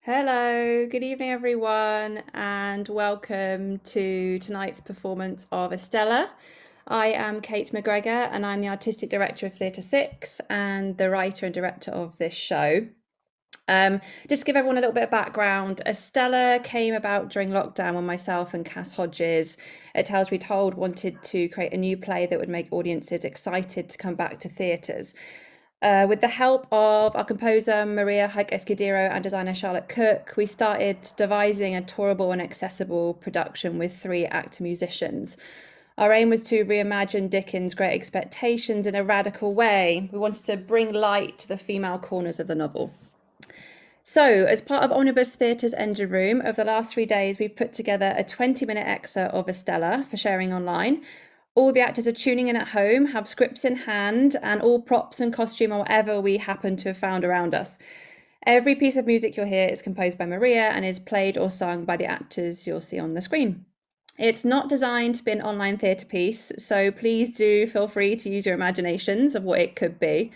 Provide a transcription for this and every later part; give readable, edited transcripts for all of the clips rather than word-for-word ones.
Hello, good evening, everyone, and welcome to tonight's performance of Estella. I am Kate McGregor, and I'm the Artistic Director of Theatre 6 and the writer and director of this show. Just to give everyone a little bit of background, Estella came about during lockdown when myself and Cass Hodges at Tales Retold wanted to create a new play that would make audiences excited to come back to theatres. With the help of our composer Maria Hike Escudero and designer Charlotte Cook, we started devising a tourable and accessible production with 3 actor musicians. Our aim was to reimagine Dickens' Great Expectations in a radical way. We wanted to bring light to the female corners of the novel. So, as part of Omnibus Theatre's Engine Room, over the last 3 days, we've put together a 20-minute excerpt of Estella for sharing online. All the actors are tuning in at home, have scripts in hand, and all props and costume or whatever we happen to have found around us. Every piece of music you'll hear is composed by Maria and is played or sung by the actors you'll see on the screen. It's not designed to be an online theatre piece, so please do feel free to use your imaginations of what it could be.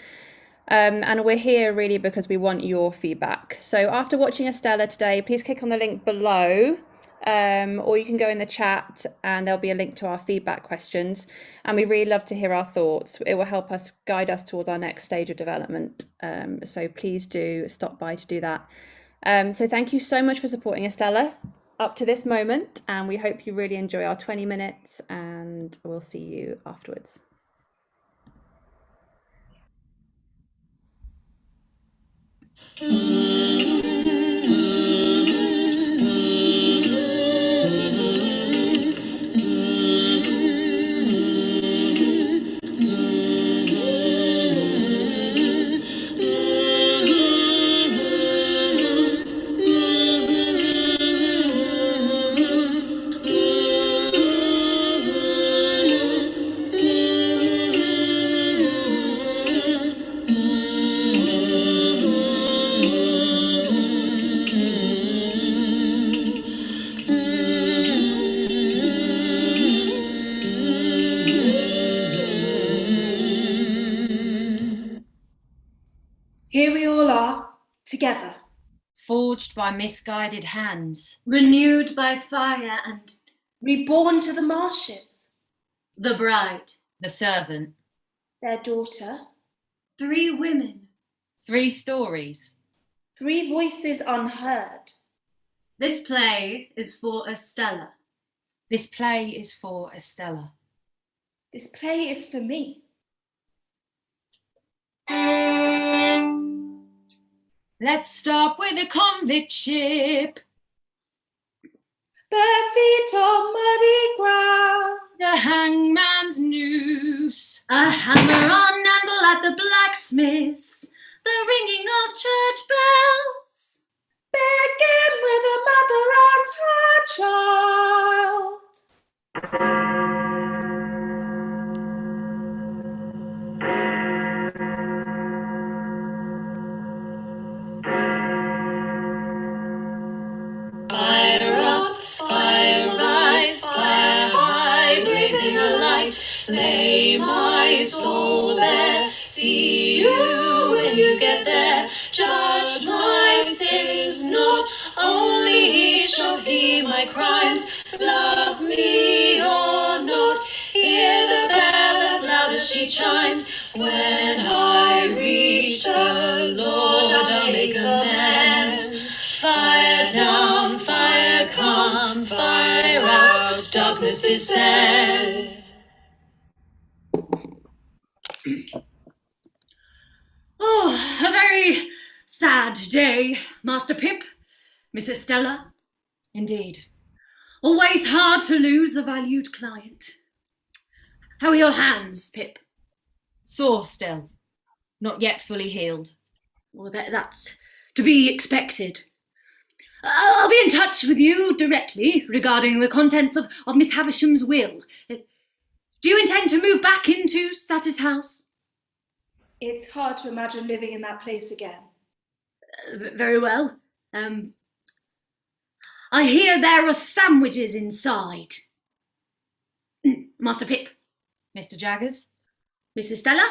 And we're here really because we want your feedback. So after watching Estella today, please click on the link below. Or you can go in the chat and there'll be a link to our feedback questions, and we really love to hear our thoughts. It will help us guide us towards our next stage of development, so please do stop by to do that. So thank you so much for supporting Estella up to this moment, and we hope you really enjoy our 20 minutes, and we'll see you afterwards. Here we all are, together. Forged by misguided hands. Renewed by fire and Reborn to the marshes. the bride. The servant. Their daughter. 3 women. 3 stories. 3 voices unheard. This play is for Estella. This play is for Estella. This play is for me. Let's start with a convict ship. Bare feet on muddy ground. The hangman's noose. A hammer on anvil at the blacksmith's. The ringing of church bells. Begging with a mother and her child. Fire up, fire rise, fire high, blazing a light. Lay my soul bare. See you when you get there. Judge my sins, not only he shall see my crimes. Love me or not, hear the bell as loud as she chimes. When I reach the Lord, I'll make amends. Fire down, fire come, fire out, darkness descends. Oh, a very sad day, Master Pip, Miss Estella. Indeed. Always hard to lose a valued client. How are your hands, Pip? Sore still. Not yet fully healed. Well, that's to be expected. I'll be in touch with you directly regarding the contents of Miss Haversham's will. Do you intend to move back into Saty's house? It's hard to imagine living in that place again. Very well. I hear there are sandwiches inside. Master Pip. Mr. Jaggers? Miss Estella?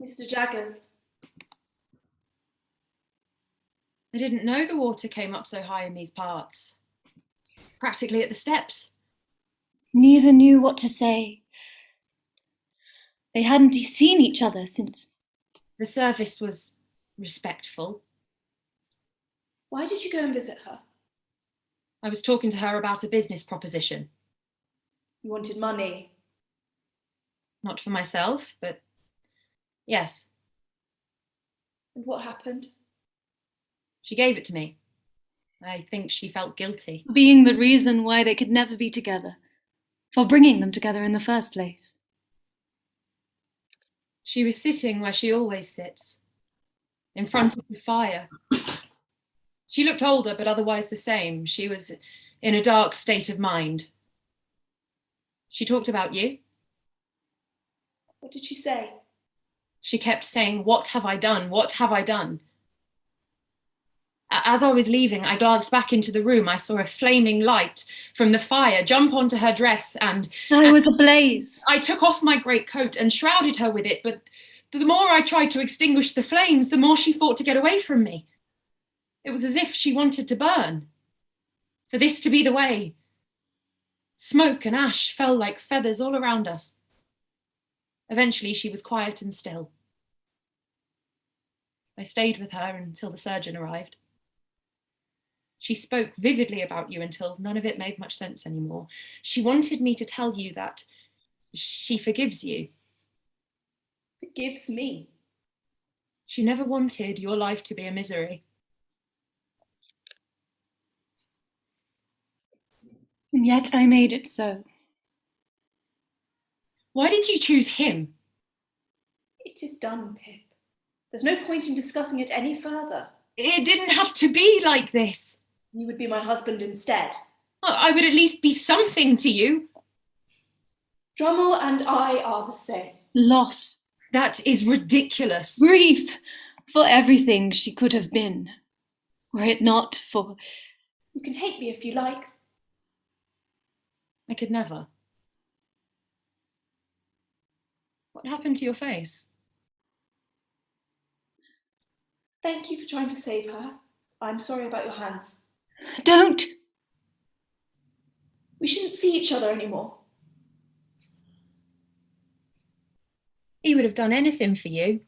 Mr. Jaggers. I didn't know the water came up so high in these parts. Practically at the steps. Neither knew what to say. They hadn't seen each other since. The service was respectful. Why did you go and visit her? I was talking to her about a business proposition. You wanted money. Not for myself, but yes. And what happened? She gave it to me. I think she felt guilty. Being the reason why they could never be together. For bringing them together in the first place. She was sitting where she always sits, in front of the fire. She looked older, but otherwise the same. She was in a dark state of mind. She talked about you. What did she say? She kept saying, "What have I done? What have I done?" As I was leaving, I glanced back into the room. I saw a flaming light from the fire jump onto her dress and I was ablaze. I took off my greatcoat and shrouded her with it, but the more I tried to extinguish the flames, the more she fought to get away from me. It was as if she wanted to burn. For this to be the way. Smoke and ash fell like feathers all around us. Eventually, she was quiet and still. I stayed with her until the surgeon arrived. She spoke vividly about you until none of it made much sense anymore. She wanted me to tell you that she forgives you. Forgives me. She never wanted your life to be a misery. And yet I made it so. Why did you choose him? It is done, Pip. There's no point in discussing it any further. It didn't have to be like this. You would be my husband instead. I would at least be something to you. Drummle and I are the same. Loss. That is ridiculous. Grief for everything she could have been. Were it not for... You can hate me if you like. I could never. What happened to your face? Thank you for trying to save her. I'm sorry about your hands. Don't! We shouldn't see each other anymore. He would have done anything for you.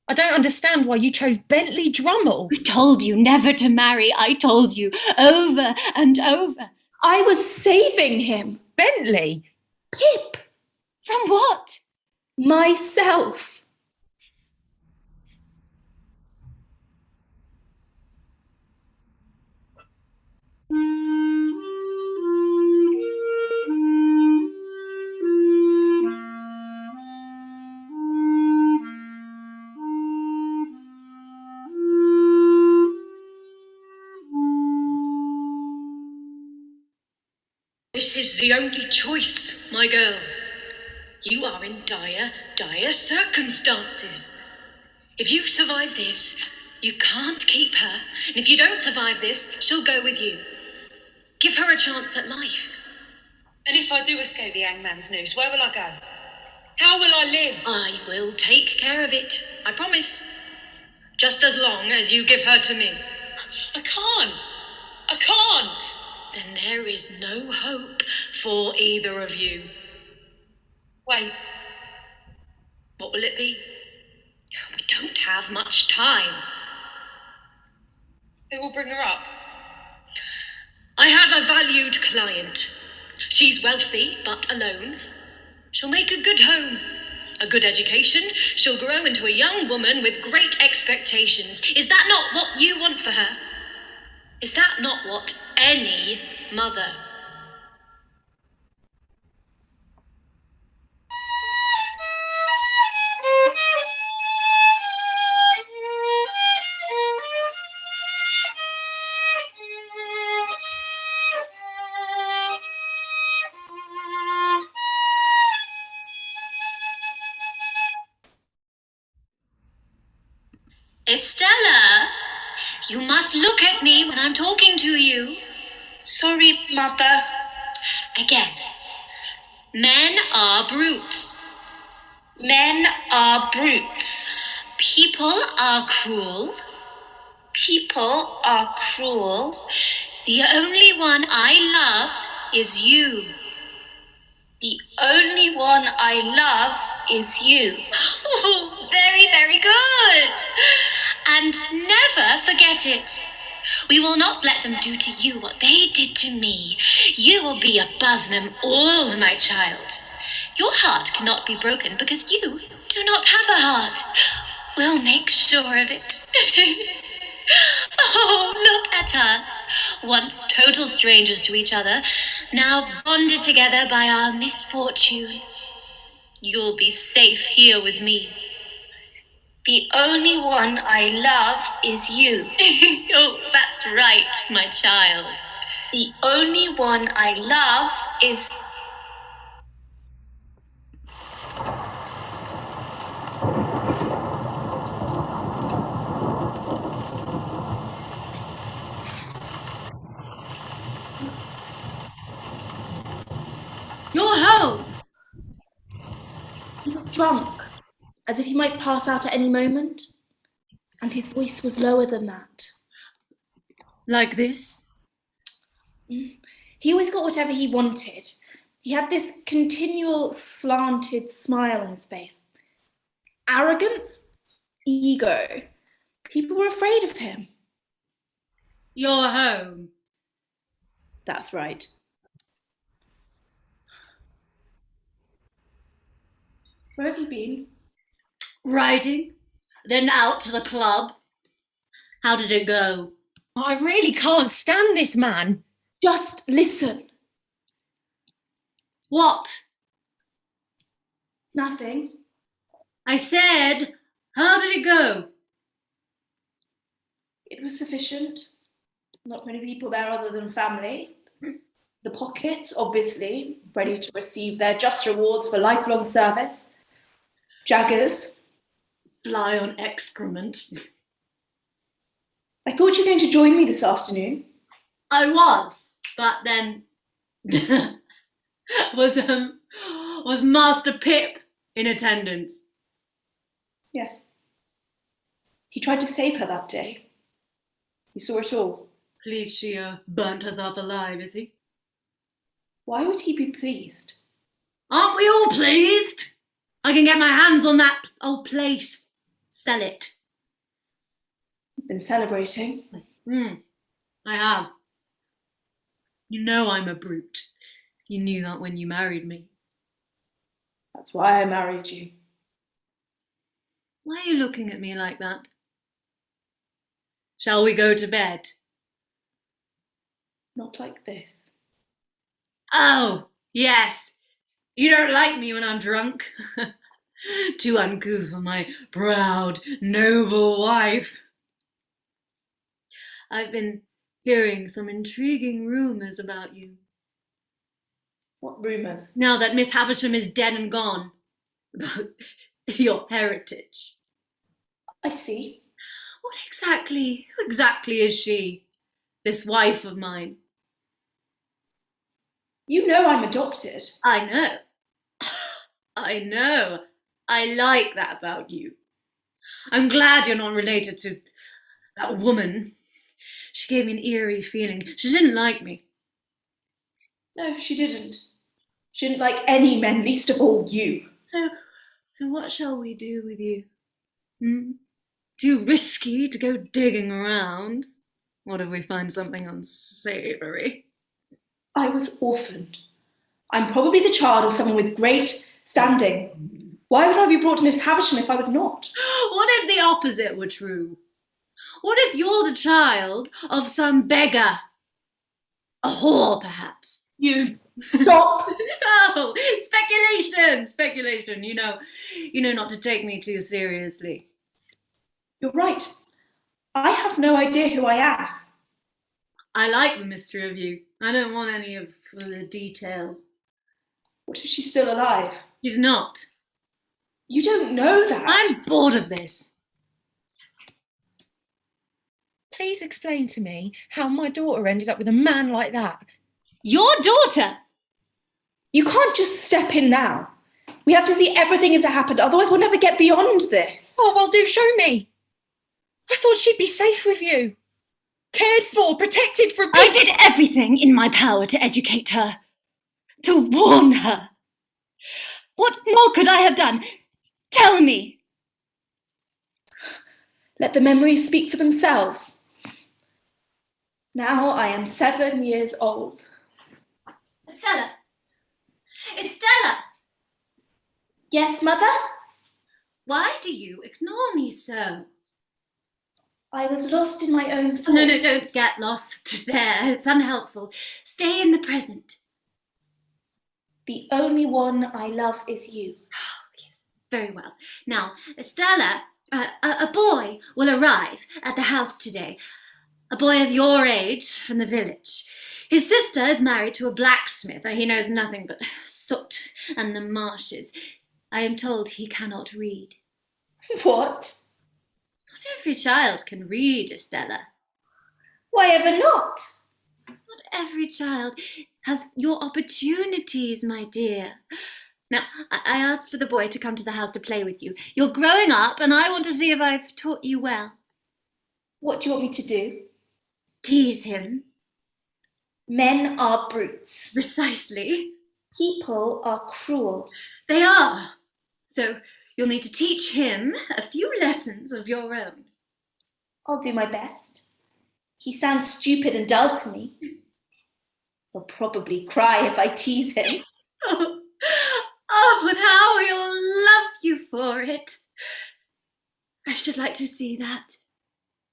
I don't understand why you chose Bentley Drummle. I told you never to marry. I told you over and over. I was saving him. Bentley? Pip! From what? Myself. This is the only choice, my girl. You are in dire, dire circumstances. If you survive this, you can't keep her. And if you don't survive this, she'll go with you. Give her a chance at life. And if I do escape the hangman's noose, where will I go? How will I live? I will take care of it, I promise. Just as long as you give her to me. I can't. I can't. Then there is no hope for either of you. Wait, What will it be? We don't have much time. who will bring her up? I have a valued client. She's wealthy, but alone. She'll make a good home, a good education. She'll grow into a young woman with great expectations. Is that not what you want for her? Is that not what any mother? Estella, you must look at me when I'm talking to you. Sorry, Mother. Again. Men are brutes. Men are brutes. People are cruel. People are cruel. The only one I love is you. The only one I love is you. Oh, very, very good. And never forget it. We will not let them do to you what they did to me. You will be above them all, my child. Your heart cannot be broken because you do not have a heart. We'll make sure of it. Oh, look at us. Once total strangers to each other, now bonded together by our misfortune. You'll be safe here with me. The only one I love is you. Oh, that's right, my child. The only one I love is... You're home! He was drunk, as if he might pass out at any moment, and his voice was lower than that. Like this? He always got whatever he wanted. He had this continual slanted smile on his face. Arrogance, ego. People were afraid of him. You're home. That's right. Where have you been? Riding, then out to the club. How did it go? I really can't stand this man. Just listen. What? Nothing. I said, how did it go? It was sufficient. Not many people there other than family. The pockets, obviously, ready to receive their just rewards for lifelong service. Jaggers. Fly on excrement. I thought you were going to join me this afternoon. I was, but then was Master Pip in attendance? Yes. He tried to save her that day. You saw it all. Pleased she burnt herself alive, is he? Why would he be pleased? Aren't we all pleased? I can get my hands on that old place. Sell it. You've been celebrating. I have. You know I'm a brute. You knew that when you married me. That's why I married you. Why are you looking at me like that? Shall we go to bed? Not like this. Oh, yes. You don't like me when I'm drunk. Too uncouth for my proud, noble wife. I've been hearing some intriguing rumours about you. What rumours? Now that Miss Haversham is dead and gone. About your heritage. I see. Who exactly is she? This wife of mine. You know I'm adopted. I know. I know. I like that about you. I'm glad you're not related to that woman. She gave me an eerie feeling. She didn't like me. No, she didn't. She didn't like any men, least of all you. So what shall we do with you? Too risky to go digging around. What if we find something unsavoury? I was orphaned. I'm probably the child of someone with great standing. Why would I be brought to Miss Haversham if I was not? What if the opposite were true? What if you're the child of some beggar? A whore, perhaps? You stop! Oh, speculation. You know not to take me too seriously. You're right. I have no idea who I am. I like the mystery of you. I don't want any of the details. What if she's still alive? She's not. You don't know that. I'm bored of this. Please explain to me how my daughter ended up with a man like that. Your daughter? You can't just step in now. We have to see everything as it happened, otherwise we'll never get beyond this. Oh, well, do show me. I thought she'd be safe with you. Cared for, protected for I good. did everything in my power to educate her, to warn her. What more could I have done? Tell me. Let the memories speak for themselves. Now I am 7 years old. Estella! Estella! Yes, Mother? Why do you ignore me so? I was lost in my own thoughts. No, don't get lost there. It's unhelpful. Stay in the present. The only one I love is you. Oh, yes, very well. Now, Estella, a boy will arrive at the house today. A boy of your age from the village. His sister is married to a blacksmith. He knows nothing but soot and the marshes. I am told he cannot read. What? Not every child can read, Estella. Why ever not? Not every child has your opportunities, my dear. Now, I asked for the boy to come to the house to play with you. You're growing up, and I want to see if I've taught you well. What do you want me to do? Tease him. Men are brutes. Precisely. People are cruel. They are. So you'll need to teach him a few lessons of your own. I'll do my best. He sounds stupid and dull to me. He'll probably cry if I tease him. Oh, but how he'll love you for it. I should like to see that.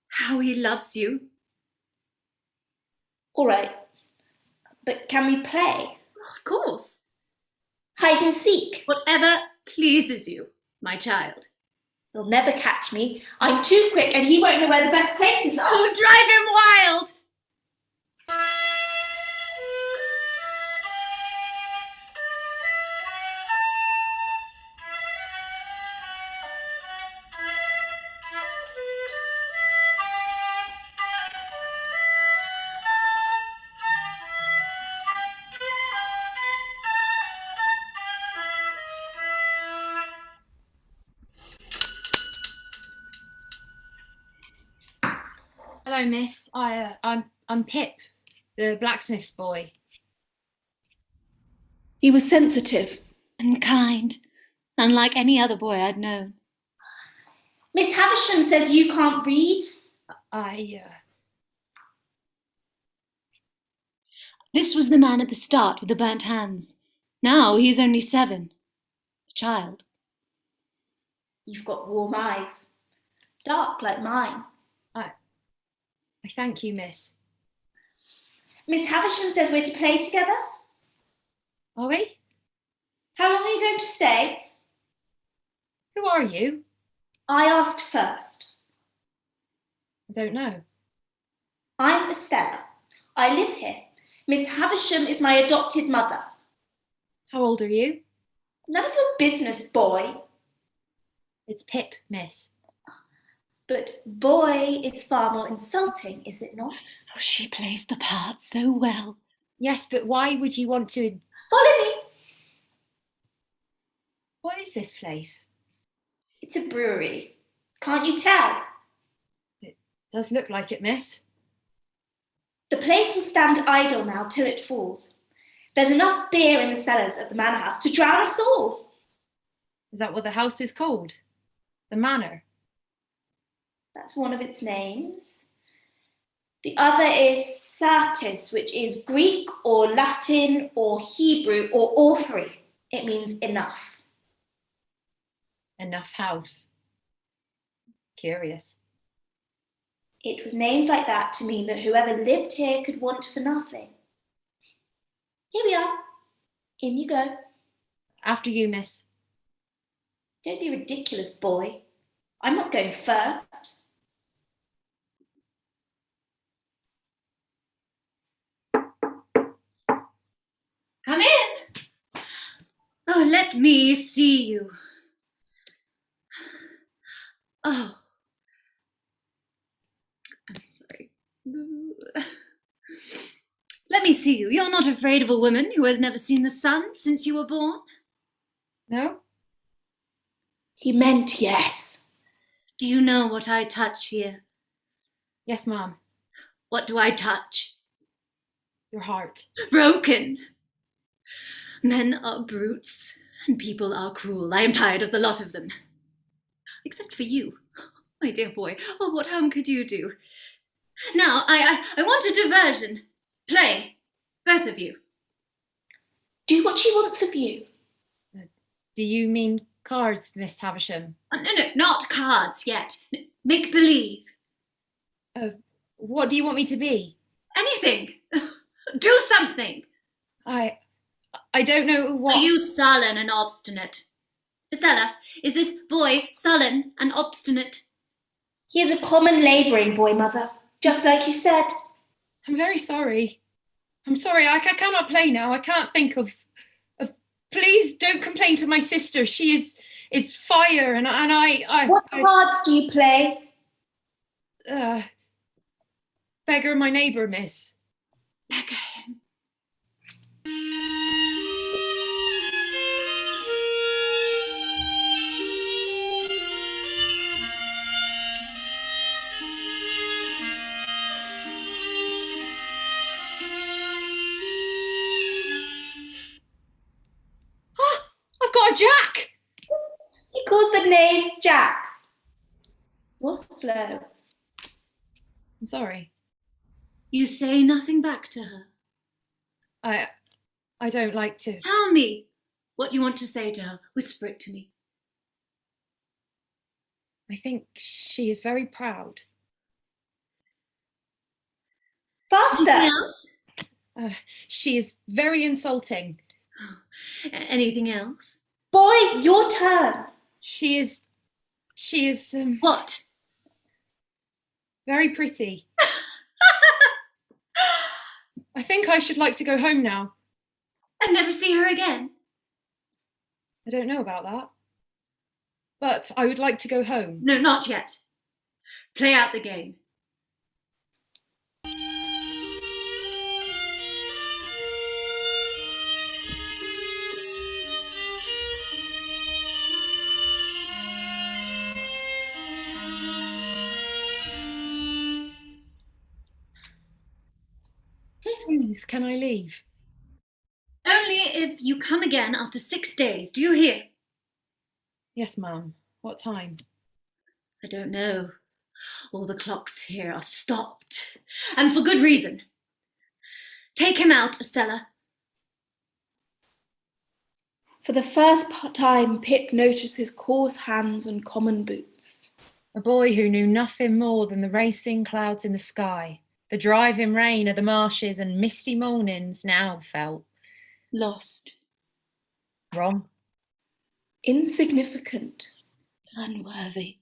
How he loves you. All right, but can we play? Of course. Hide and seek. Whatever pleases you, my child. He'll never catch me. I'm too quick and he won't know where the best places are. Oh, drive him wild! Hello, miss. I'm Pip, the blacksmith's boy. He was sensitive. And kind, unlike any other boy I'd known. Miss Haversham says you can't read. This was the man at the start with the burnt hands. Now he's only 7. A child. You've got warm eyes. Dark like mine. I thank you, miss. Miss Haversham says we're to play together. Are we? How long are you going to stay? Who are you? I asked first. I don't know. I'm Estella. I live here. Miss Haversham is my adopted mother. How old are you? None of your business, boy. It's Pip, miss. But boy is far more insulting, is it not? Oh, she plays the part so well. Yes, but why would you want to... Follow me. What is this place? It's a brewery. Can't you tell? It does look like it, miss. The place will stand idle now till it falls. There's enough beer in the cellars of the manor house to drown us all. Is that what the house is called? The manor? That's one of its names. The other is Satis, which is Greek or Latin or Hebrew or all three. It means enough. Enough house. Curious. It was named like that to mean that whoever lived here could want for nothing. Here we are. In you go. After you, miss. Don't be ridiculous, boy. I'm not going first. Come in. Oh, let me see you. Oh. I'm sorry. Let me see you. You're not afraid of a woman who has never seen the sun since you were born? No? He meant yes. Do you know what I touch here? Yes, ma'am. What do I touch? Your heart. Broken. Men are brutes, and people are cruel. I am tired of the lot of them. Except for you, my dear boy. Oh, what harm could you do? Now, I want a diversion. Play, both of you. Do what she wants of you. Do you mean cards, Miss Haversham? No, not cards yet. Make believe. What do you want me to be? Anything. Do something. I don't know what... Are you sullen and obstinate? Estella, is this boy sullen and obstinate? He is a common labouring boy, Mother, just like you said. I'm very sorry. I'm sorry, I cannot play now. I can't think of... Please don't complain to my sister. She is fire and I... What cards do you play? Beggar my neighbour, miss. Beggar him. I've got a jack! He calls the knaves jacks. You're slow. I'm sorry. You say nothing back to her? I don't like to. Tell me. What do you want to say to her? Whisper it to me. I think she is very proud. Faster. Anything else? She is very insulting. Anything else? Boy, your turn. She is What? very pretty. I think I should like to go home now. And never see her again? I don't know about that. But I would like to go home. No, not yet. Play out the game. Please, can I leave? Only if you come again after 6 days. Do you hear? Yes, ma'am. What time? I don't know. All the clocks here are stopped. And for good reason. Take him out, Estella. For the first time, Pip notices coarse hands and common boots. A boy who knew nothing more than the racing clouds in the sky, the driving rain of the marshes and misty mornings now felt Lost. wrong. Insignificant. Unworthy.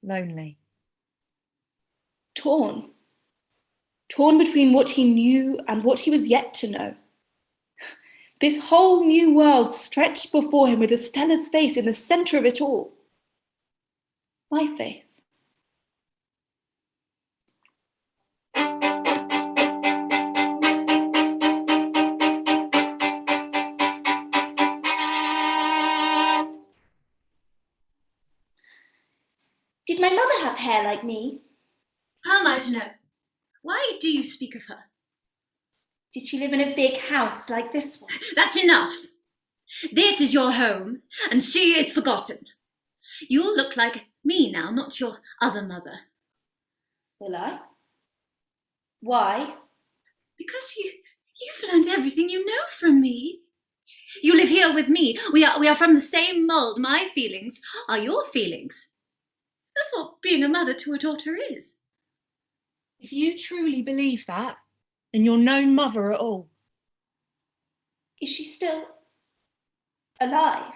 Lonely. Torn. Torn between what he knew and what he was yet to know. This whole new world stretched before him with Estella's face in the centre of it all. My face. Did my mother have hair like me? How am I to know? Why do you speak of her? Did she live in a big house like this one? That's enough. This is your home, and she is forgotten. You'll look like me now, not your other mother. Will I? Why? Because you've learned everything you know from me. You live here with me. We are from the same mould. My feelings are your feelings. That's what being a mother to a daughter is. If you truly believe that, then you're no mother at all. Is she still alive?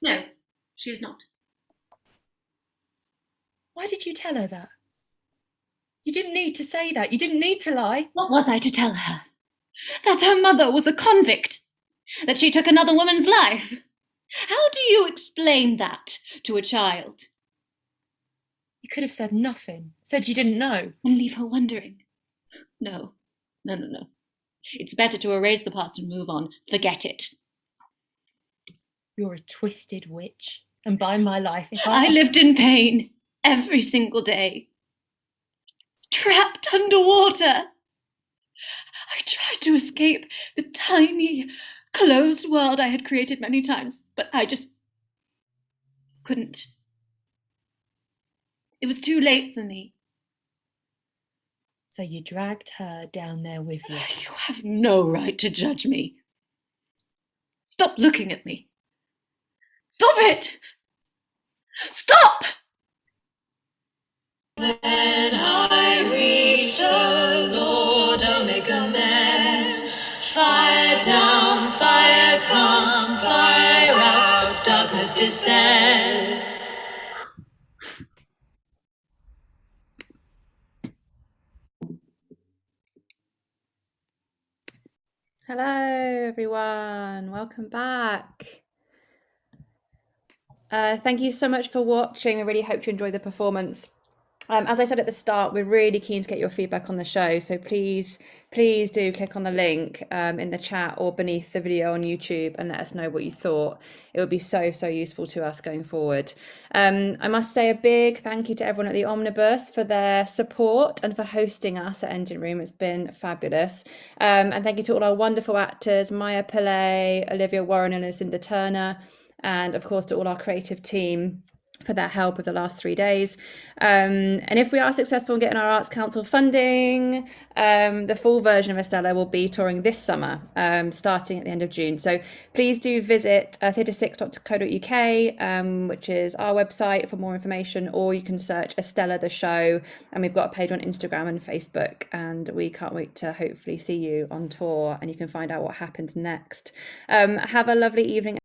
No, she is not. Why did you tell her that? You didn't need to say that. You didn't need to lie. What was I to tell her? That her mother was a convict? That she took another woman's life? How do you explain that to a child? You could have said nothing, said you didn't know. And leave her wondering. No. It's better to erase the past and move on. Forget it. You're a twisted witch. and by my life if I lived in pain every single day, trapped underwater. I tried to escape the tiny, closed world I had created many times, but I just couldn't. It was too late for me. So you dragged her down there with you. You have no right to judge me. Stop looking at me. Stop it! Stop! When I reach the Lord, I'll make amends. Fire down, fire come, fire out, darkness descends. Hello, everyone. Welcome back. Thank you so much for watching. I really hope you enjoyed the performance. As I said at the start, we're really keen to get your feedback on the show. So please do click on the link in the chat or beneath the video on YouTube and let us know what you thought. It would be so useful to us going forward. I must say a big thank you to everyone at the Omnibus for their support and for hosting us at Engine Room. It's been fabulous. And thank you to all our wonderful actors, Maya Pillay, Olivia Warren and Lucinda Turner, and of course to all our creative team for their help with the last 3 days. And if we are successful in getting our Arts Council funding, the full version of Estella will be touring this summer, starting at the end of June. So please do visit theatre6.co.uk, which is our website for more information, or you can search Estella the show, and we've got a page on Instagram and Facebook, and we can't wait to hopefully see you on tour and you can find out what happens next. Have a lovely evening.